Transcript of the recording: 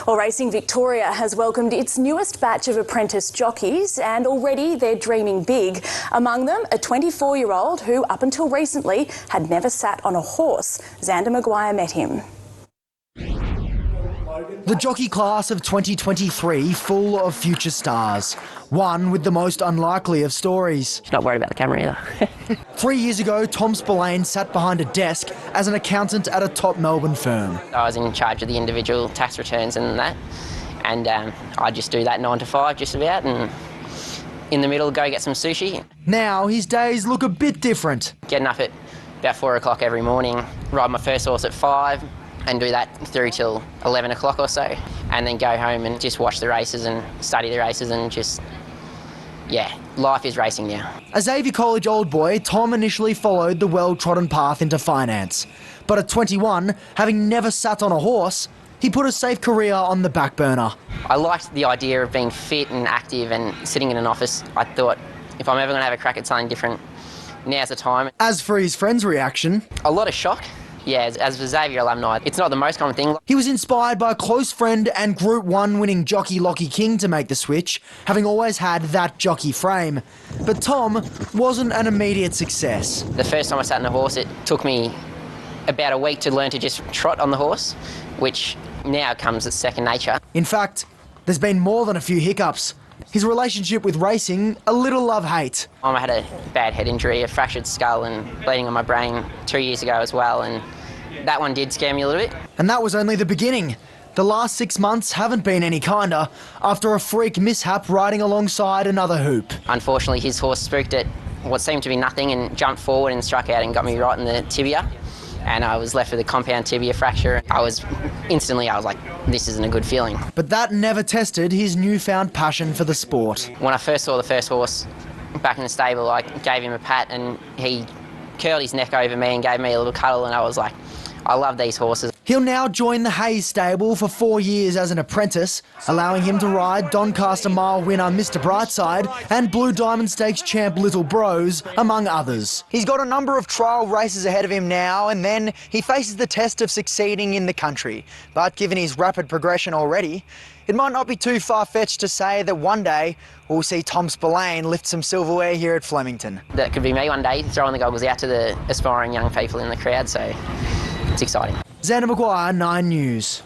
Well, Racing Victoria has welcomed its newest batch of apprentice jockeys, and already they're dreaming big. Among them, a 24-year-old who, up until recently, had never sat on a horse. Xander Maguire met him. The jockey class of 2023 full of future stars. One with the most unlikely of stories. Not worried about the camera either. 3 years ago, Tom Spillane sat behind a desk as an accountant at a top Melbourne firm. I was in charge of the individual tax returns and that, and I just do that 9 to 5 just about, and in the middle go get some sushi. Now his days look a bit different. Getting up at about 4 o'clock every morning, ride my first horse at 5 and do that through till 11 o'clock or so, and then go home and just watch the races and study the races and just, yeah, life is racing now. A Xavier College old boy, Tom initially followed the well-trodden path into finance. But at 21, having never sat on a horse, he put a safe career on the back burner. I liked the idea of being fit and active and sitting in an office. I thought, if I'm ever going to have a crack at something different, now's the time. As for his friend's reaction, a lot of shock. Yeah, as a Xavier alumni, it's not the most common thing. He was inspired by a close friend and Group 1 winning jockey Lockie King to make the switch, having always had that jockey frame. But Tom wasn't an immediate success. The first time I sat on a horse, it took me about a week to learn to just trot on the horse, which now comes as second nature. In fact, there's been more than a few hiccups. His relationship with racing, a little love-hate. I had a bad head injury, a fractured skull and bleeding on my brain 2 years ago as well, and that one did scare me a little bit. And that was only the beginning. The last 6 months haven't been any kinder after a freak mishap riding alongside another hoop. Unfortunately, his horse spooked at what seemed to be nothing and jumped forward and struck out and got me right in the tibia. And I was left with a compound tibia fracture. I was like, this isn't a good feeling. But that never tested his newfound passion for the sport. When I first saw the first horse back in the stable, I gave him a pat and he curled his neck over me and gave me a little cuddle, and I was like, I love these horses. He'll now join the Hayes stable for 4 years as an apprentice, allowing him to ride Doncaster Mile winner Mr Brightside and Blue Diamond Stakes champ Little Bros, among others. He's got a number of trial races ahead of him now, and then he faces the test of succeeding in the country. But given his rapid progression already, it might not be too far-fetched to say that one day we'll see Tom Spillane lift some silverware here at Flemington. That could be me one day, throwing the goggles out to the aspiring young people in the crowd, so it's exciting. Xander Maguire, 9 News.